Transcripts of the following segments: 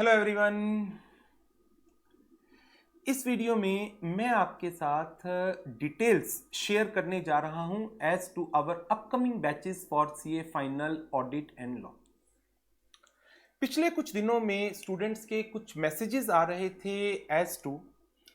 Hello everyone. इस video में मैं आपके साथ डिटेल्स शेयर करने जा रहा हूं as to our upcoming batches for CA final audit and law. पिछले कुछ दिनों में स्टूडेंट्स के कुछ मैसेजेस आ रहे थे as to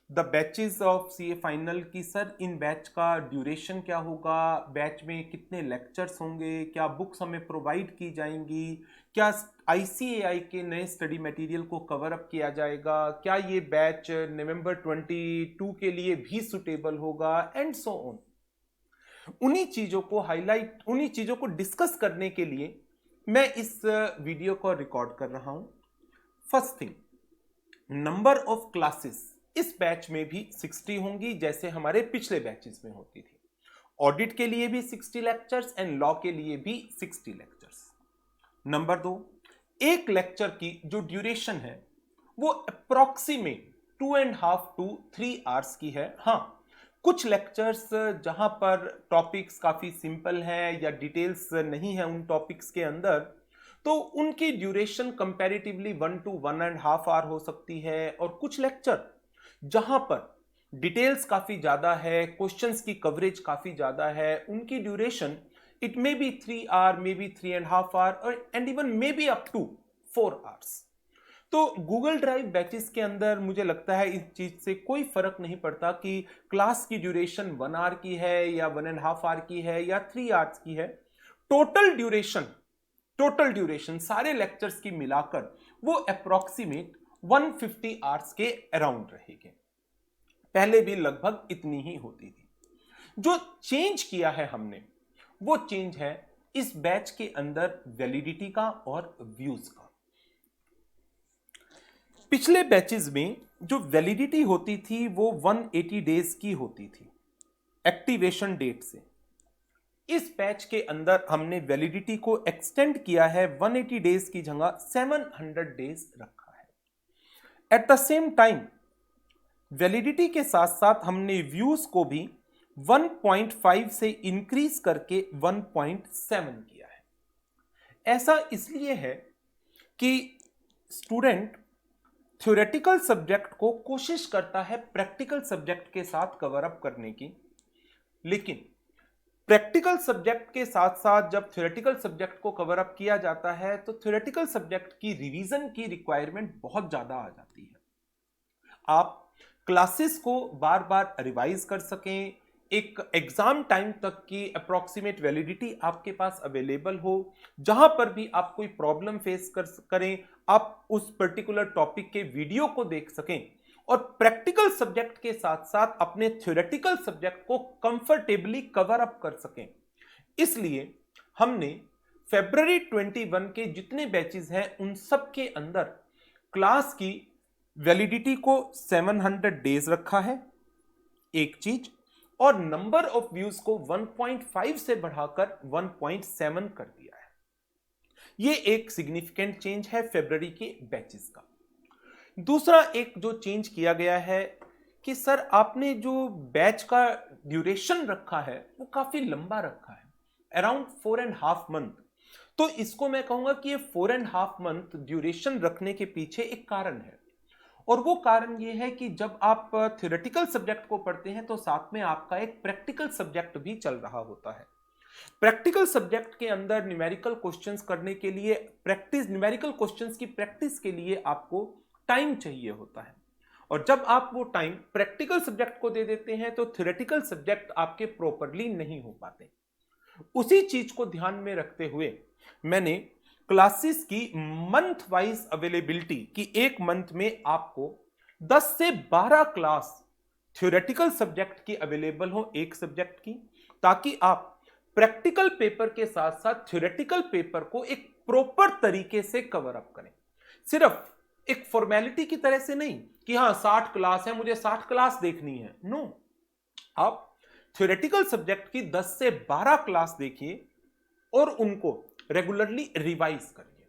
the batches of CA final की सर इन बैच का ड्यूरेशन क्या होगा, बैच में कितने लेक्चर्स होंगे, क्या बुक्स हमें प्रोवाइड की जाएंगी, क्या आईसीएआई के नए स्टडी मटेरियल को कवर अप किया जाएगा, क्या ये बैच नवंबर 22 के लिए भी सुटेबल होगा एंड सो ऑन। उन्हीं चीजों को डिस्कस करने के लिए मैं इस वीडियो को रिकॉर्ड कर रहा हूं। First thing, number of classes इस बैच में भी 60 होंगी जैसे हमारे पिछले बैचेस में होती थी। ऑडिट के लिए भी 60 लेक्चर्स एंड लॉ के लिए भी 60 लेक्चर्स। नंबर 2, एक लेक्चर की जो ड्यूरेशन है वो अप्रोक्सीमेट 2.5 to 3 आवर्स की है। हाँ, कुछ लेक्चर्स जहां पर टॉपिक्स काफी सिंपल हैं या डिटेल्स नहीं है उन टॉपिक्स के अंदर, तो उनकी ड्यूरेशन कंपैरेटिवली 1 to 1.5 आवर हो सकती है। और कुछ लेक्चर जहां पर डिटेल्स काफी ज्यादा है, क्वेश्चंस की कवरेज काफी ज्यादा है, उनकी duration it may be 3 hour, may be 3.5 hour and even may be up to 4 hours. तो गूगल ड्राइव बैचेस के अंदर मुझे लगता है इस चीज से कोई फर्क नहीं पड़ता कि क्लास की ड्यूरेशन 1 आवर की है या 1.5 आवर की है या 3 आवर्स की है। टोटल ड्यूरेशन सारे लेक्चर्स की मिलाकर वो अप्रोक्सीमेट 150 आवर्स के अराउंड रहेगी। पहले भी लगभग इतनी ही होती थी। जो चेंज किया है हमने वो चेंज है इस बैच के अंदर वैलिडिटी का और व्यूज का। पिछले बैचेस में जो वैलिडिटी होती थी वो 180 डेज की होती थी एक्टिवेशन डेट से। इस बैच के अंदर हमने वैलिडिटी को एक्सटेंड किया है, 180 डेज की जगह 700 डेज रखा है। At the same time validity के साथ साथ हमने व्यूज को भी 1.5 से इंक्रीज करके 1.7 किया है। ऐसा इसलिए है कि स्टूडेंट थ्योरेटिकल सब्जेक्ट को कोशिश करता है प्रैक्टिकल सब्जेक्ट के साथ कवर अप करने की, लेकिन प्रैक्टिकल सब्जेक्ट के साथ साथ जब थ्योरेटिकल सब्जेक्ट को कवर अप किया जाता है तो थ्योरेटिकल सब्जेक्ट की रिवीजन की रिक्वायरमेंट बहुत ज्यादा आ जाती है। आप क्लासेस को बार बार रिवाइज कर सकें, एक एग्जाम टाइम तक की अप्रोक्सीमेट वैलिडिटी आपके पास अवेलेबल हो, जहां पर भी आप कोई प्रॉब्लम फेस करें आप उस पर्टिकुलर टॉपिक के वीडियो को देख सकें और प्रैक्टिकल सब्जेक्ट के साथ साथ अपने थ्योरेटिकल सब्जेक्ट को कंफर्टेबली कवर अप कर सकें। इसलिए हमने फरवरी 21 के जितने बैचेस हैं उन सब के अंदर क्लास की वैलिडिटी को 700 डेज रखा है, एक चीज, और नंबर ऑफ व्यूज को 1.5 से बढ़ाकर 1.7 कर दिया है। यह एक सिग्निफिकेंट चेंज है फरवरी के बैचेस का। दूसरा एक जो चेंज किया गया है कि सर आपने जो बैच का ड्यूरेशन रखा है वो काफी लंबा रखा है, अराउंड 4.5 मंथ। तो इसको मैं कहूंगा कि ये 4.5 मंथ ड्यूरेशन रखने के पीछे एक कारण है, और वो कारण ये है कि जब आप थ्योरेटिकल सब्जेक्ट को पढ़ते हैं तो साथ में आपका एक प्रैक्टिकल सब्जेक्ट भी चल रहा होता है। प्रैक्टिकल सब्जेक्ट के अंदर न्यूमेरिकल क्वेश्चंस करने के लिए न्यूमेरिकल क्वेश्चंस की प्रैक्टिस के लिए आपको टाइम चाहिए होता है, और जब आप वो टाइम प्रैक्टिकल सब्जेक्ट को दे देते हैं तो थ्योरेटिकल सब्जेक्ट आपके प्रॉपरली नहीं हो पाते। उसी चीज को ध्यान में रखते हुए मैंने क्लासेस की मंथ वाइज अवेलेबिलिटी की एक मंथ में आपको 10 से 12 क्लास थ्योरेटिकल सब्जेक्ट की अवेलेबल हो एक सब्जेक्ट की, ताकि आप प्रैक्टिकल पेपर के साथ साथ थ्योरेटिकल पेपर को एक प्रॉपर तरीके से कवर अप करें। सिर्फ एक फॉर्मेलिटी की तरह से नहीं कि हाँ 60 क्लास है मुझे 60 क्लास देखनी है, नो। आप थ्योरेटिकल सब्जेक्ट की 10 से 12 क्लास देखिए और उनको रेगुलरली रिवाइज करिए।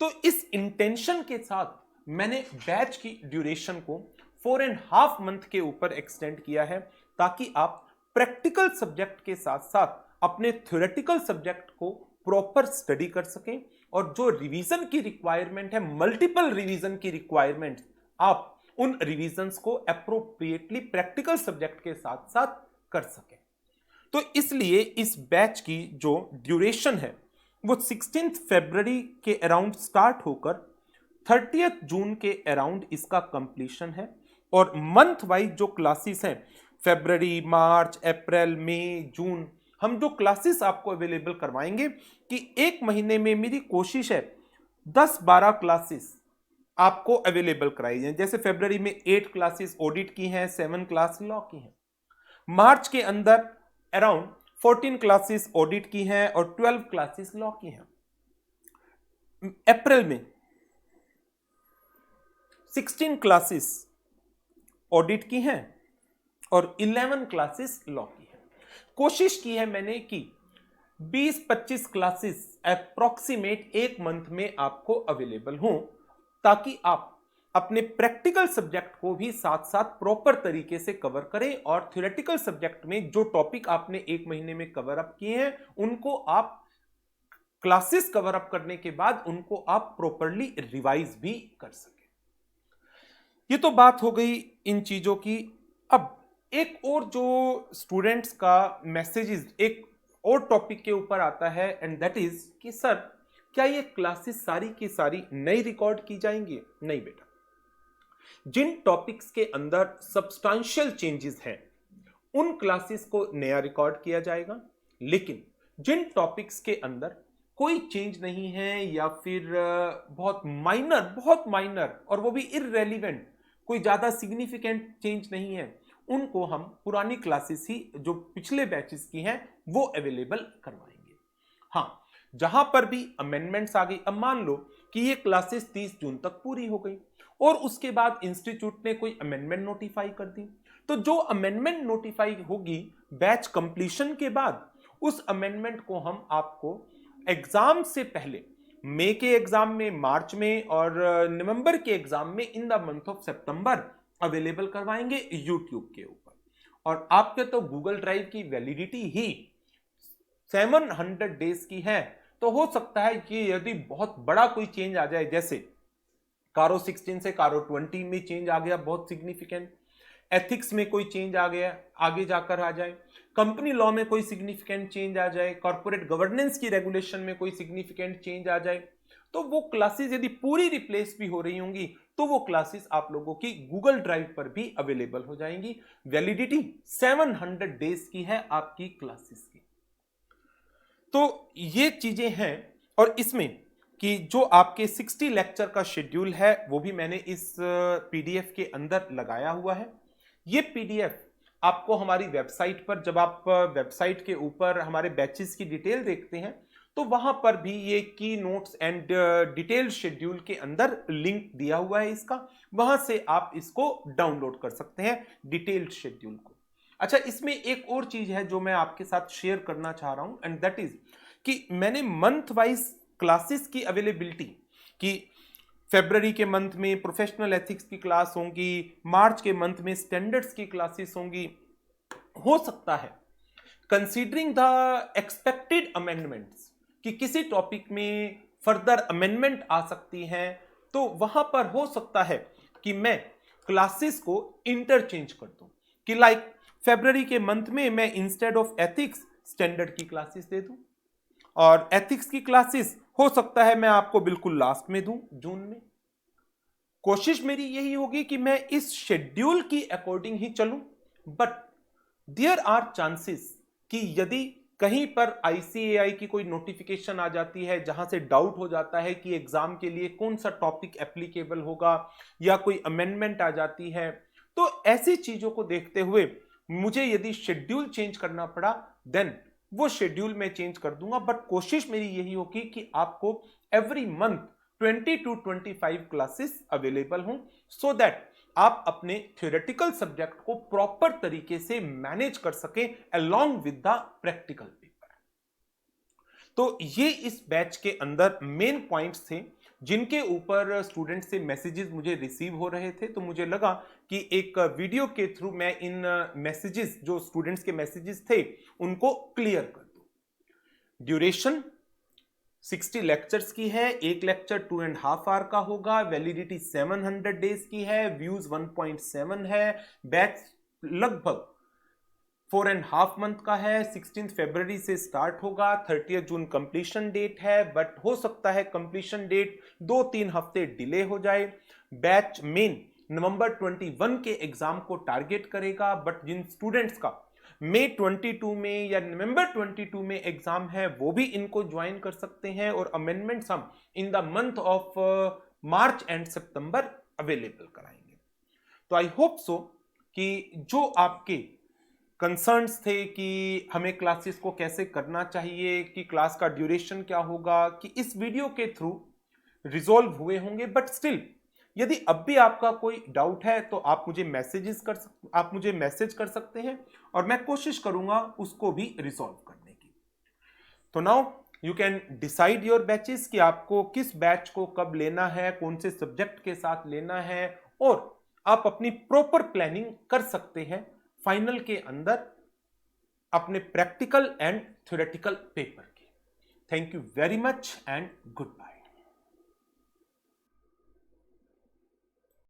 तो इस इंटेंशन के साथ मैंने बैच की ड्यूरेशन को 4.5 मंथ के ऊपर एक्सटेंड किया है, ताकि आप प्रैक्टिकल सब्जेक्ट के साथ साथ अपने थ्योरेटिकल सब्जेक्ट को प्रॉपर स्टडी कर सकें और जो रिवीजन की रिक्वायरमेंट है, मल्टीपल रिवीजन की रिक्वायरमेंट, आप उन रिवीजन्स को अप्रोप्रिएटली प्रैक्टिकल सब्जेक्ट के साथ साथ कर सकें। तो इसलिए इस बैच की जो ड्यूरेशन है वो 16 फरवरी के अराउंड स्टार्ट होकर 30 जून के अराउंड इसका कंप्लीशन है। और मंथ वाइज जो क्लासेस हैं, फरवरी, मार्च, अप्रैल, मई, जून, हम जो क्लासेस आपको अवेलेबल करवाएंगे कि एक महीने में मेरी कोशिश है 10-12 क्लासेस आपको अवेलेबल कराई जाए। जैसे फरवरी में 8 क्लासेस ऑडिट की हैं, 7 क्लास लॉ की हैं। मार्च के अंदर अराउंड 14 क्लासेस ऑडिट की हैं और 12 क्लासेस लॉ की हैं। अप्रैल में 16 क्लासेस ऑडिट की हैं और 11 क्लासेस लॉ की हैं। कोशिश की है मैंने कि 20-25 क्लासेस अप्रोक्सीमेट एक मंथ में आपको अवेलेबल हों, ताकि आप अपने प्रैक्टिकल सब्जेक्ट को भी साथ साथ प्रॉपर तरीके से कवर करें और थ्योरेटिकल सब्जेक्ट में जो टॉपिक आपने एक महीने में कवर अप किए हैं उनको आप क्लासेस कवर अप करने के बाद उनको आप प्रॉपरली रिवाइज भी कर सकें। ये तो बात हो गई इन चीजों की। अब एक और जो स्टूडेंट्स का मैसेजेस एक और टॉपिक के ऊपर आता है, एंड दैट इज कि सर क्या ये क्लासेस सारी की सारी नई रिकॉर्ड की जाएंगी? नहीं बेटा, जिन टॉपिक्स के अंदर सब्सटेंशियल चेंजेस हैं उन क्लासेस को नया रिकॉर्ड किया जाएगा। लेकिन जिन टॉपिक्स के अंदर कोई चेंज नहीं है या फिर बहुत माइनर और वो भी इररेलेवेंट, कोई ज्यादा सिग्निफिकेंट चेंज नहीं है, उनको हम पुरानी क्लासेस ही जो पिछले बैचेस की हैं वो अवेलेबल करवाएंगे। हाँ, जहां पर भी अमेंडमेंट्स आ गई, अब मान लो कि ये क्लासेस 30 जून तक पूरी हो गई और उसके बाद इंस्टीट्यूट ने कोई अमेंडमेंट नोटिफाई कर दी, तो जो अमेंडमेंट नोटिफाई होगी बैच कंप्लीशन के बाद, उस अमेंडमेंट को हम आपको एग्जाम से पहले मई के एग्जाम में, मार्च में और नवंबर के एग्जाम में in the month of September available करवाएंगे यूट्यूब के ऊपर। और आपके तो गूगल ड्राइव की वैलिडिटी ही 700 डेज की है, तो हो सकता है कि यदि बहुत बड़ा कोई चेंज आ जाए, जैसे कारो 16 से कारो 20 में चेंज आ गया बहुत सिग्निफिकेंट, एथिक्स में कोई चेंज आ गया आगे जाकर आ जाए, कंपनी लॉ में कोई सिग्निफिकेंट चेंज आ जाए, कॉर्पोरेट गवर्नेंस की रेगुलेशन में कोई सिग्निफिकेंट चेंज आ जाए, तो वो क्लासेस यदि पूरी रिप्लेस भी हो रही होंगी तो वो क्लासेस आप लोगों की गूगल ड्राइव पर भी अवेलेबल हो जाएंगी। वैलिडिटी 700 डेज की है आपकी क्लासेस की। तो ये चीजें हैं। और इसमें कि जो आपके 60 लेक्चर का शेड्यूल है वो भी मैंने इस पीडीएफ के अंदर लगाया हुआ है। ये पीडीएफ आपको हमारी वेबसाइट पर, जब आप वेबसाइट के ऊपर हमारे बैचेस की डिटेल देखते हैं तो वहां पर भी ये की नोट्स एंड डिटेल शेड्यूल के अंदर लिंक दिया हुआ है इसका, वहां से आप इसको डाउनलोड कर सकते हैं डिटेल्ड शेड्यूल को। अच्छा, इसमें एक और चीज है जो मैं आपके साथ शेयर करना चाह रहा हूं, एंड दैट इज कि मैंने मंथ वाइज क्लासेस की अवेलेबिलिटी कि फरवरी के मंथ में प्रोफेशनल एथिक्स की क्लास होंगी, मार्च के मंथ में स्टैंडर्ड्स की क्लासेस होंगी। हो सकता है कंसीडरिंग द एक्सपेक्टेड अमेंडमेंट्स कि किसी टॉपिक में फर्दर अमेंडमेंट आ सकती हैं, तो वहां पर हो सकता है कि मैं क्लासेस को इंटरचेंज कर दूं कि लाइक फरवरी के मंथ में मैं इंस्टेड ऑफ एथिक्स स्टैंडर्ड की क्लासेस दे दूं और एथिक्स की क्लासेस हो सकता है मैं आपको बिल्कुल लास्ट में दूं जून में। कोशिश मेरी यही होगी कि मैं इस शेड्यूल की अकॉर्डिंग ही चलूं, बट देयर आर चांसेस कि यदि कहीं पर आईसीएआई की कोई नोटिफिकेशन आ जाती है जहां से डाउट हो जाता है कि एग्जाम के लिए कौन सा टॉपिक एप्लीकेबल होगा या कोई अमेंडमेंट आ जाती है, तो ऐसी चीजों को देखते हुए मुझे यदि शेड्यूल चेंज करना पड़ा देन वो शेड्यूल में चेंज कर दूंगा। बट कोशिश मेरी यही होगी कि आपको every month 20 to 25 classes available हों, सो दैट आप अपने थ्योरेटिकल सब्जेक्ट को प्रॉपर तरीके से मैनेज कर सकें along with the practical paper. तो ये इस बैच के अंदर मेन पॉइंट्स थे जिनके ऊपर स्टूडेंट से मैसेजेस मुझे रिसीव हो रहे थे, तो मुझे लगा कि एक वीडियो के थ्रू मैं इन मैसेजेस, जो स्टूडेंट्स के मैसेजेस थे, उनको क्लियर कर दूं। ड्यूरेशन 60 लेक्चर्स की है, एक लेक्चर 2.5 आवर का होगा, वैलिडिटी 700 डेज की है, व्यूज 1.7 है, बैच लगभग 4.5 मंथ का है, 16 फरवरी से स्टार्ट होगा, 30 जून कंप्लीशन डेट है, बट हो सकता है कंप्लीशन डेट 2-3 हफ्ते डिले हो जाए। बैच मेन नवंबर 21 के एग्जाम को टारगेट करेगा, बट जिन स्टूडेंट्स का मई 22 में या नवंबर 22 में एग्जाम है वो भी इनको ज्वाइन कर सकते हैं, और अमेंडमेंट्स हम in the month of March and September available कराएंगे। तो आई होप सो कि जो आपके कंसर्न्स थे कि हमें क्लासेस को कैसे करना चाहिए, कि क्लास का ड्यूरेशन क्या होगा, कि इस वीडियो के थ्रू रिजॉल्व हुए होंगे। बट स्टिल यदि अब भी आपका कोई डाउट है तो आप मुझे मैसेज कर सकते हैं, और मैं कोशिश करूंगा उसको भी रिजॉल्व करने की। तो now you can decide your batches कि आपको किस बैच को कब लेना है, कौन से सब्जेक्ट के साथ लेना है, और आप अपनी प्रॉपर प्लानिंग कर सकते हैं फाइनल के अंदर अपने प्रैक्टिकल एंड थ्योरेटिकल पेपर की। Thank you very much and good bye.